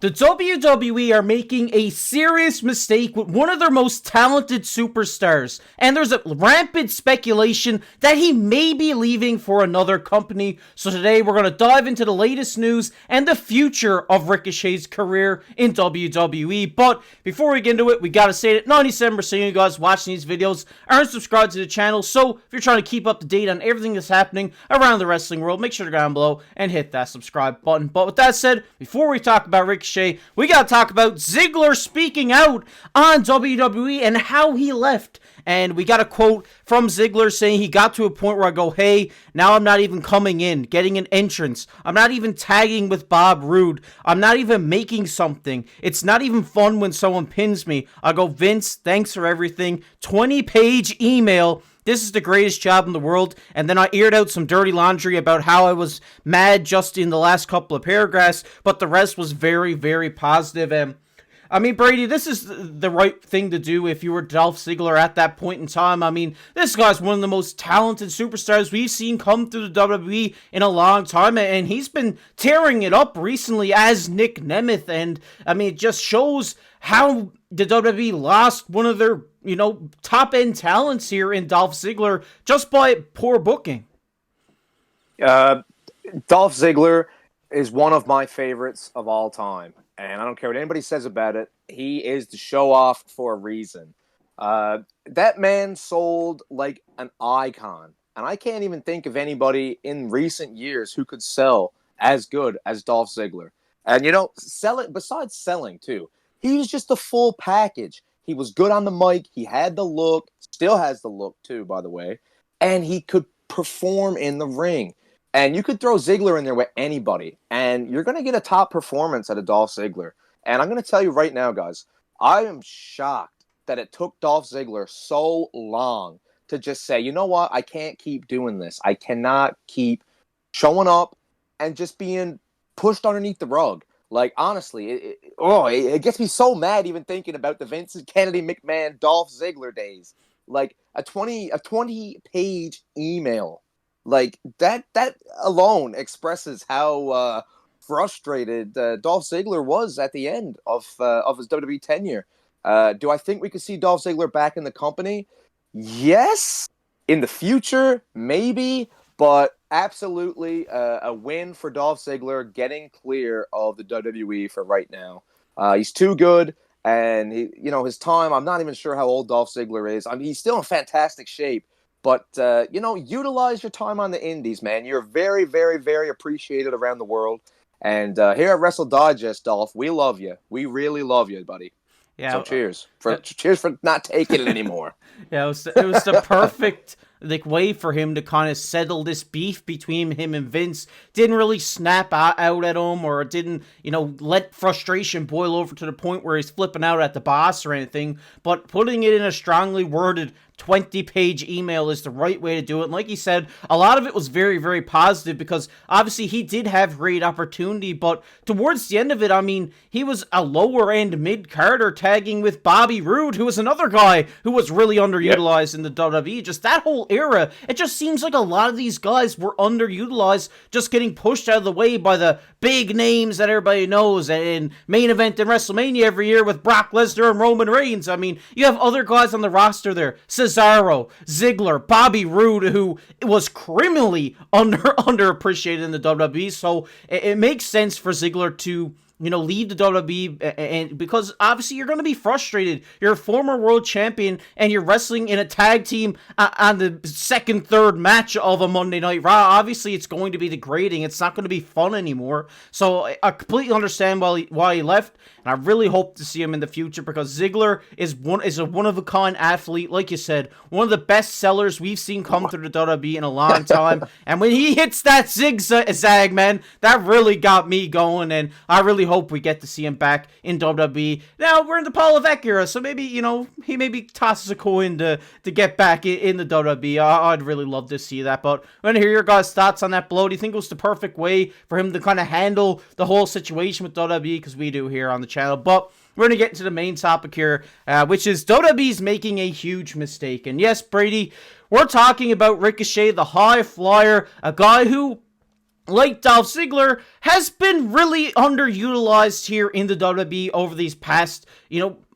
The WWE are making a serious mistake with one of their most talented superstars, and there's a rampant speculation that he may be leaving for another company. So today we're going to dive into the latest news and the future of Ricochet's career in WWE. But before we get into it, we got to say that 97% of you guys watching these videos aren't subscribed to the channel, so if you're trying to keep up to date on everything that's happening around the wrestling world, make sure to go down below and hit that subscribe button. But with that said, before we talk about Ricochet, we gotta talk about Ziggler speaking out on WWE and how he left. And we got a quote from Ziggler saying he got to a point where I go, hey, now I'm not even coming in, getting an entrance. I'm not even tagging with Bob Roode. I'm not even making something. It's not even fun when someone pins me. I go, Vince, thanks for everything. 20-page email. This is the greatest job in the world. And then I aired out some dirty laundry about how I was mad just in the last couple of paragraphs, but the rest was very, very positive. And I mean, Brady, this is the right thing to do if you were Dolph Ziggler at that point in time. I mean, this guy's one of the most talented superstars we've seen come through the WWE in a long time, and he's been tearing it up recently as Nick Nemeth. And I mean, it just shows how the WWE lost one of their, top-end talents here in Dolph Ziggler just by poor booking. Dolph Ziggler is one of my favorites of all time. And I don't care what anybody says about it. He is the show-off for a reason. That man sold like an icon. And I can't even think of anybody in recent years who could sell as good as Dolph Ziggler. And, besides selling, too, he was just the full package. He was good on the mic. He had the look. Still has the look, too, by the way. And he could perform in the ring. And you could throw Ziggler in there with anybody, and you're going to get a top performance out of Dolph Ziggler. And I'm going to tell you right now, guys, I am shocked that it took Dolph Ziggler so long to just say, you know what, I can't keep doing this. I cannot keep showing up and just being pushed underneath the rug. Like, honestly, it gets me so mad even thinking about the Vincent Kennedy McMahon Dolph Ziggler days. Like, a 20-page email. Like, that alone expresses how frustrated Dolph Ziggler was at the end of his WWE tenure. Do I think we could see Dolph Ziggler back in the company? Yes. In the future, maybe. But absolutely a win for Dolph Ziggler getting clear of the WWE for right now. He's too good. And, his time, I'm not even sure how old Dolph Ziggler is. I mean, he's still in fantastic shape. But, utilize your time on the indies, man. You're very, very, very appreciated around the world. And here at Wrestle Digest, Dolph, we love you. We really love you, buddy. Yeah. So cheers. Cheers for not taking it anymore. Yeah, it was the perfect way for him to kind of settle this beef between him and Vince. Didn't really snap out at him or didn't, let frustration boil over to the point where he's flipping out at the boss or anything. But putting it in a strongly worded 20-page email is the right way to do it. And like he said, a lot of it was very, very positive because obviously he did have great opportunity, but towards the end of it, I mean, he was a lower end mid-carder tagging with Bobby Roode, who was another guy who was really underutilized in the WWE. Just that whole era, it just seems like a lot of these guys were underutilized, just getting pushed out of the way by the big names that everybody knows and main event in Wrestlemania every year with Brock Lesnar and Roman Reigns. I mean, you have other guys on the roster there. Cesaro, Ziggler, Bobby Roode, who was criminally underappreciated in the WWE. So it makes sense for Ziggler to leave the WWE, and because obviously you're going to be frustrated. You're a former world champion, and you're wrestling in a tag team on the second, third match of a Monday Night Raw. Obviously, it's going to be degrading. It's not going to be fun anymore. So I completely understand why he left, and I really hope to see him in the future because Ziggler is a one-of-a-kind athlete. Like you said, one of the best sellers we've seen come through the WWE in a long time. And when he hits that zigzag, man, that really got me going, and I really hope we get to see him back in WWE. Now, we're in the Paul Levesque era, so maybe, he maybe tosses a coin to get back in the WWE. I'd really love to see that, but I want to hear your guys' thoughts on that blow. Do you think it was the perfect way for him to kind of handle the whole situation with WWE? Because we do here on the channel, but we're going to get into the main topic here, which is WWE's making a huge mistake. And yes, Brady, we're talking about Ricochet, the high flyer, a guy who like Dolph Ziggler, has been really underutilized here in the WWE over these past,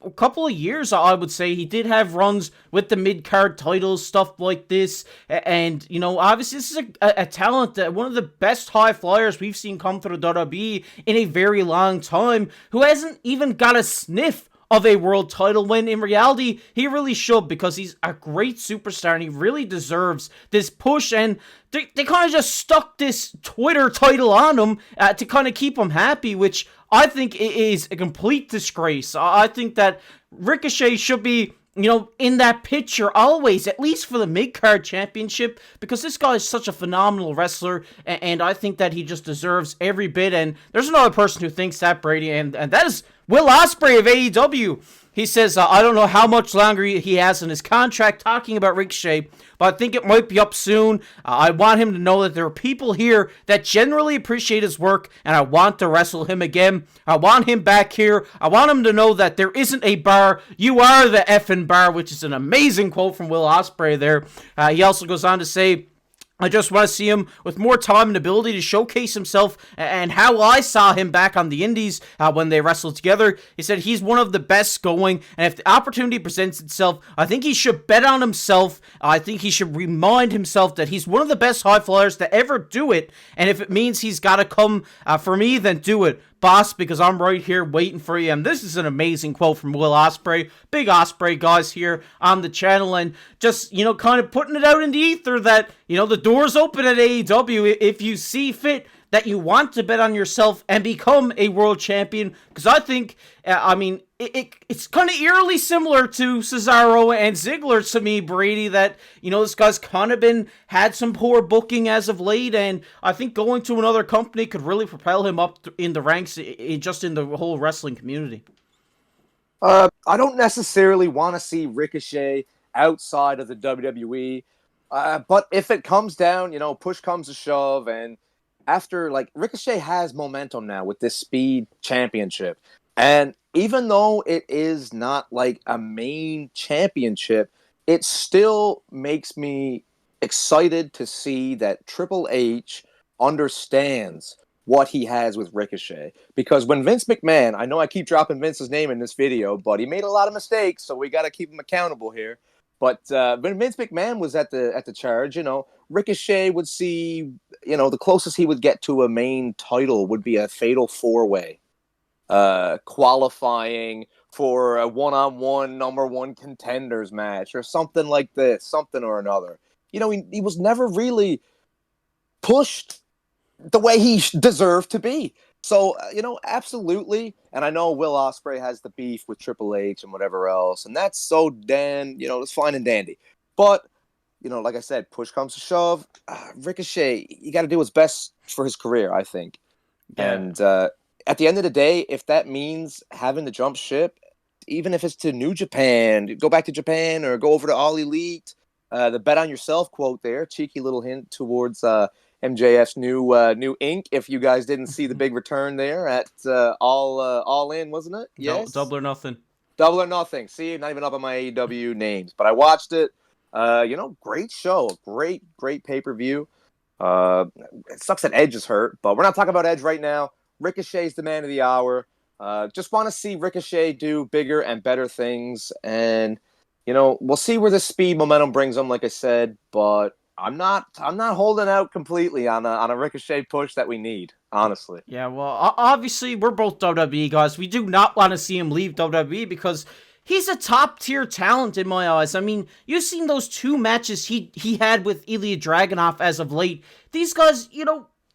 a couple of years, I would say. He did have runs with the mid-card titles, stuff like this, and, obviously this is a talent, that one of the best high flyers we've seen come to the WWE in a very long time, who hasn't even got a sniff of a world title, when in reality he really should, because he's a great superstar and he really deserves this push. And they kind of just stuck this Twitter title on him to kind of keep him happy, which I think is a complete disgrace. I think that Ricochet should be, in that picture always, at least for the mid-card championship, because this guy is such a phenomenal wrestler, and I think that he just deserves every bit. And there's another person who thinks that, Brady, and that is Will Ospreay of AEW. He says, I don't know how much longer he has in his contract, talking about Ricochet, but I think it might be up soon. I want him to know that there are people here that generally appreciate his work, and I want to wrestle him again. I want him back here. I want him to know that there isn't a bar. You are the effing bar, which is an amazing quote from Will Ospreay there. He also goes on to say, I just want to see him with more time and ability to showcase himself, and how I saw him back on the indies when they wrestled together. He said he's one of the best going, and if the opportunity presents itself, I think he should bet on himself. I think he should remind himself that he's one of the best high flyers to ever do it, and if it means he's got to come for me, then do it, boss, because I'm right here waiting for you. And this is an amazing quote from Will Ospreay. Big Ospreay guys here on the channel, and just, kind of putting it out in the ether that, the door's open at AEW if you see fit that you want to bet on yourself and become a world champion. Because I think, it's kind of eerily similar to Cesaro and Ziggler to me, Brady, that, this guy's kind of had some poor booking as of late, and I think going to another company could really propel him up in the ranks, just in the whole wrestling community. I don't necessarily want to see Ricochet outside of the WWE, but if it comes down, push comes to shove, and after, Ricochet has momentum now with this Speed Championship, and even though it is not a main championship, it still makes me excited to see that Triple H understands what he has with Ricochet. Because when Vince McMahon, I know I keep dropping Vince's name in this video, but he made a lot of mistakes, so we got to keep him accountable here. But when Vince McMahon was at the charge, Ricochet would see, the closest he would get to a main title would be a fatal four-way, qualifying for a one-on-one number one contenders match or something like this, something or another. He was never really pushed the way he deserved to be. So, absolutely. And I know Will Ospreay has the beef with Triple H and whatever else, and that's so it's fine and dandy. But, like I said, push comes to shove. Ricochet, you got to do what's best for his career, I think. Yeah. And at the end of the day, if that means having to jump ship, even if it's to New Japan, go back to Japan or go over to All Elite, the bet on yourself quote there, cheeky little hint towards MJF's new ink. If you guys didn't see the big return there at All In, wasn't it? Yes. Double or Nothing. Double or Nothing. See, not even up on my AEW names, but I watched it. Great show, great pay-per-view. It sucks that Edge is hurt, but we're not talking about Edge right now. Ricochet's the man of the hour. Just want to see Ricochet do bigger and better things, and we'll see where the Speed momentum brings him. Like I said, but I'm not holding out completely on a Ricochet push that we need, honestly. Yeah, well, obviously we're both WWE guys. We do not want to see him leave WWE because he's a top-tier talent in my eyes. I mean, you've seen those two matches he had with Ilya Dragunov as of late. These guys,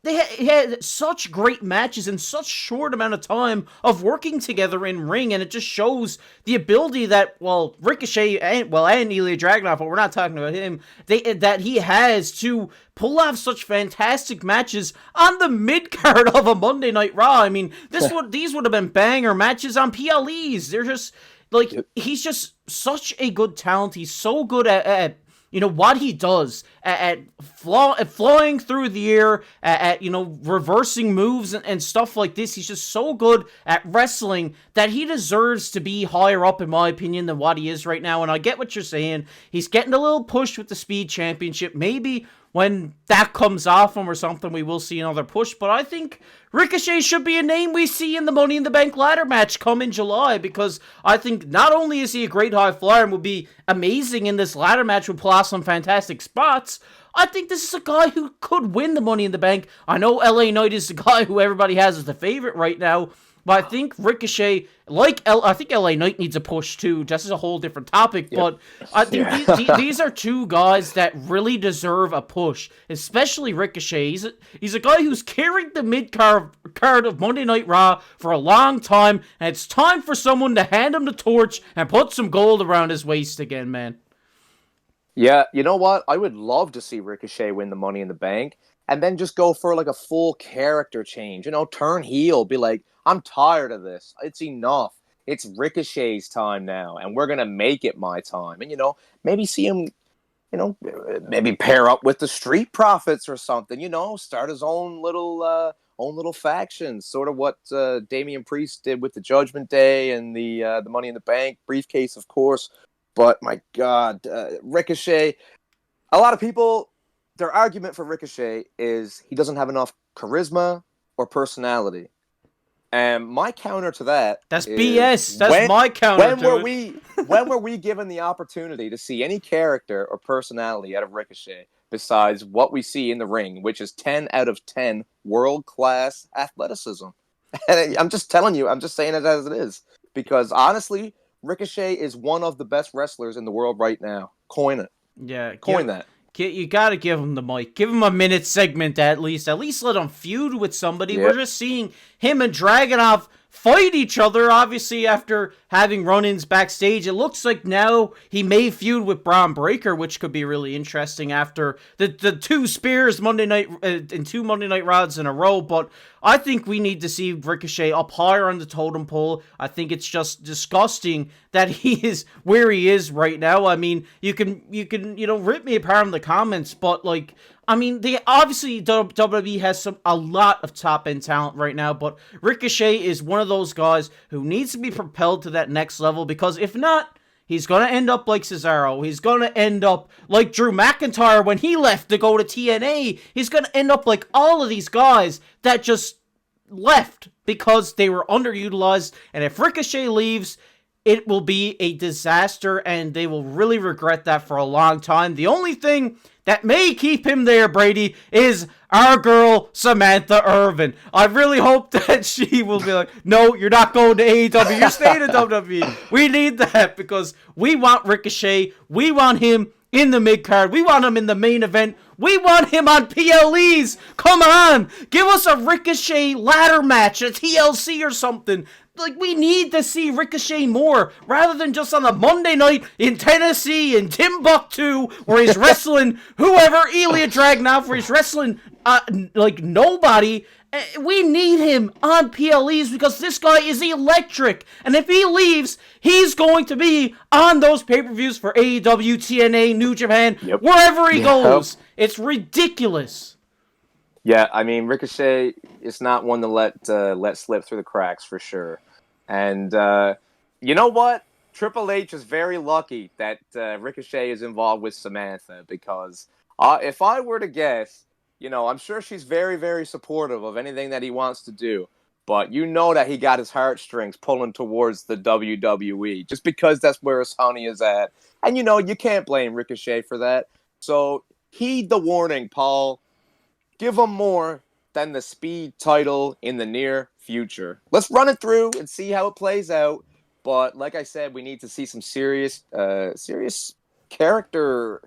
they had such great matches in such short amount of time of working together in ring, and it just shows the ability that, Ricochet and Ilya Dragunov, but we're not talking about him, that he has to pull off such fantastic matches on the mid-card of a Monday Night Raw. I mean, these would have been banger matches on PLEs. They're just, he's just such a good talent. He's so good at what he does, at flying through the air, at reversing moves and stuff like this. He's just so good at wrestling that he deserves to be higher up, in my opinion, than what he is right now. And I get what you're saying. He's getting a little push with the Speed Championship. Maybe when that comes off him or something, we will see another push. But I think Ricochet should be a name we see in the Money in the Bank ladder match come in July, because I think not only is he a great high flyer and would be amazing in this ladder match, would pull off some fantastic spots, I think this is a guy who could win the Money in the Bank. I know LA Knight is the guy who everybody has as the favorite right now, but I think Ricochet, I think LA Knight needs a push too. This is a whole different topic, but I think these are two guys that really deserve a push, especially Ricochet. He's a guy who's carried the mid-card of Monday Night Raw for a long time, and it's time for someone to hand him the torch and put some gold around his waist again, man. Yeah, you know what? I would love to see Ricochet win the Money in the Bank and then just go for like a full character change. Turn heel, be like, I'm tired of this. It's enough. It's Ricochet's time now, and we're going to make it my time. And, maybe see him, maybe pair up with the Street Profits or something, start his own little faction, sort of what Damian Priest did with the Judgment Day and the Money in the Bank briefcase, of course. But, my God, Ricochet, a lot of people, their argument for Ricochet is he doesn't have enough charisma or personality. And my counter to that That's BS. That's my counter when were we given the opportunity to see any character or personality out of Ricochet besides what we see in the ring, which is 10 out of 10 world-class athleticism? And I'm just telling you, I'm just saying it as it is. Because honestly, Ricochet is one of the best wrestlers in the world right now. Coin it. Yeah. Coin that. You gotta give him the mic. Give him a minute segment at least. At least let him feud with somebody. Yep. We're just seeing him and Dragunov fight each other, obviously, after having run-ins backstage. It looks like now he may feud with Braun Breaker, which could be really interesting after the two spears Monday night and two Monday Night Raws in a row. But I think we need to see Ricochet up higher on the totem pole. I think it's just disgusting that he is where he is right now. I mean, you can rip me apart in the comments, but obviously WWE has a lot of top end talent right now, but Ricochet is one of those guys who needs to be propelled to that next level, because if not, he's going to end up like Cesaro. He's going to end up like Drew McIntyre when he left to go to TNA. He's going to end up like all of these guys that just left because they were underutilized. And if Ricochet leaves, it will be a disaster, and they will really regret that for a long time. The only thing that may keep him there, Brady, is our girl, Samantha Irvin. I really hope that she will be like, no, you're not going to AEW. You're staying in WWE. We need that, because we want Ricochet. We want him in the mid-card. We want him in the main event. We want him on PLEs. Come on. Give us a Ricochet ladder match, a TLC or something. Like, we need to see Ricochet more, rather than just on a Monday night in Tennessee, in Timbuktu, where he's wrestling whoever, Ilya Dragunov, where he's wrestling, nobody. We need him on PLEs, because this guy is electric. And if he leaves, he's going to be on those pay-per-views for AEW, TNA, New Japan, wherever he goes. It's ridiculous. Yeah, I mean, Ricochet is not one to let slip through the cracks, for sure. And you know what? Triple H is very lucky that Ricochet is involved with Samantha, because if I were to guess, I'm sure she's very, very supportive of anything that he wants to do. But that he got his heartstrings pulling towards the WWE, just because that's where his honey is at. And, you can't blame Ricochet for that. So heed the warning, Paul. Give him more than the Speed title in the near future. Let's run it through and see how it plays out. But like I said, we need to see some serious character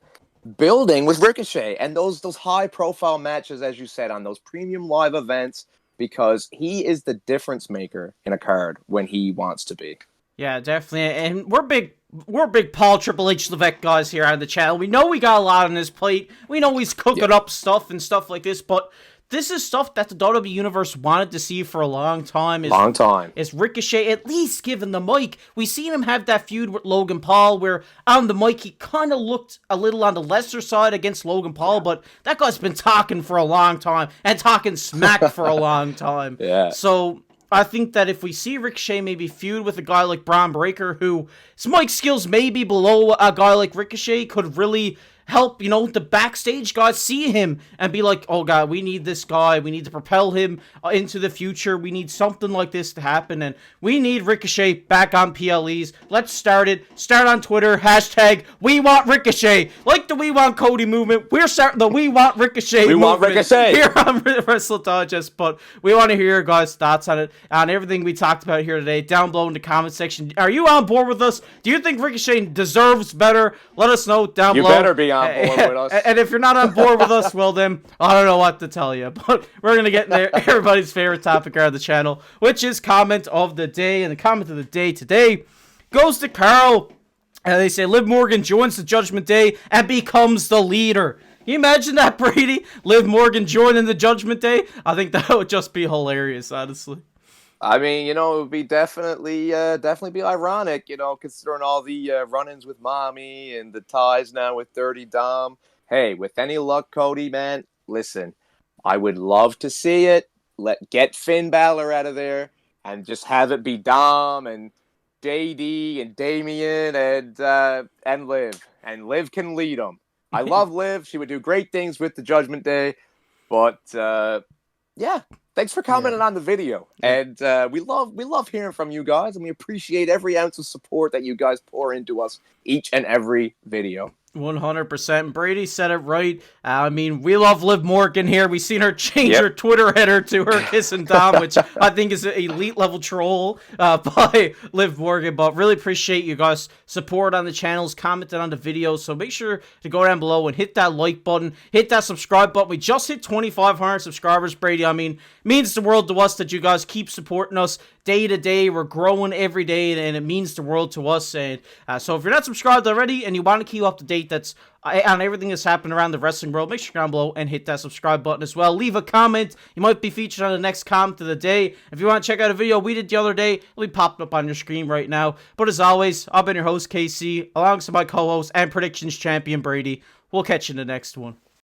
building with Ricochet, and those high-profile matches, as you said, on those premium live events, because he is the difference maker in a card when he wants to be. Yeah, definitely. And we're big Paul Triple H Levesque guys here on the channel. We know we got a lot on his plate. We know he's cooking up stuff and stuff like this, but this is stuff that the WWE Universe wanted to see for a long time. Long time. Is Ricochet at least given the mic? We seen him have that feud with Logan Paul where on the mic he kind of looked a little on the lesser side against Logan Paul, but that guy's been talking for a long time and talking smack for a long time. Yeah. So I think that if we see Ricochet maybe feud with a guy like Braun Breaker, who his mic skills may be below a guy like Ricochet, could really help, the backstage guys see him and be like, oh god, we need this guy, we need to propel him into the future, we need something like this to happen, and we need Ricochet back on PLEs. Let's start on Twitter, hashtag we want Ricochet, like the we want Cody movement. We're starting the we want Ricochet movement here on Wrestle Digest. But we want to hear your guys' thoughts on it, on everything we talked about here today, down below in the comment section. Are you on board with us? Do you think Ricochet deserves better? Let us know down below. You better be on board with us. And if you're not on board with us, well then, I don't know what to tell you. But we're going to get into everybody's favorite topic here on the channel, which is comment of the day. And the comment of the day today goes to Carl. And they say, Liv Morgan joins the Judgment Day and becomes the leader. Can you imagine that, Brady? Liv Morgan joining the Judgment Day? I think that would just be hilarious, honestly. I mean, it would be definitely be ironic, considering all the run-ins with Mommy and the ties now with Dirty Dom. Hey, with any luck, Cody, man, listen, I would love to see it. Get Finn Balor out of there and just have it be Dom and JD and Damian and Liv. And Liv can lead them. I love Liv. She would do great things with the Judgment Day. But, yeah. Thanks for commenting on the video, and we love hearing from you guys, and we appreciate every ounce of support that you guys pour into us each and every video. 100%. Brady said it right. I mean, we love Liv Morgan here. We seen her change her Twitter header to her kissing Dom, which I think is an elite level troll by Liv Morgan. But really appreciate you guys' support on the channels, commenting on the videos. So make sure to go down below and hit that like button, hit that subscribe button. We just hit 2,500 subscribers, Brady. I mean, means the world to us that you guys keep supporting us day to day. We're growing every day, and it means the world to us. And so if you're not subscribed already and you want to keep up to date that's on everything that's happening around the wrestling world, make sure you're down below and hit that subscribe button as well. Leave a comment. You might be featured on the next comment of the day. If you want to check out a video we did the other day, it'll be popping up on your screen right now. But as always, I've been your host, KC, alongside my co-host and predictions champion, Brady. We'll catch you in the next one.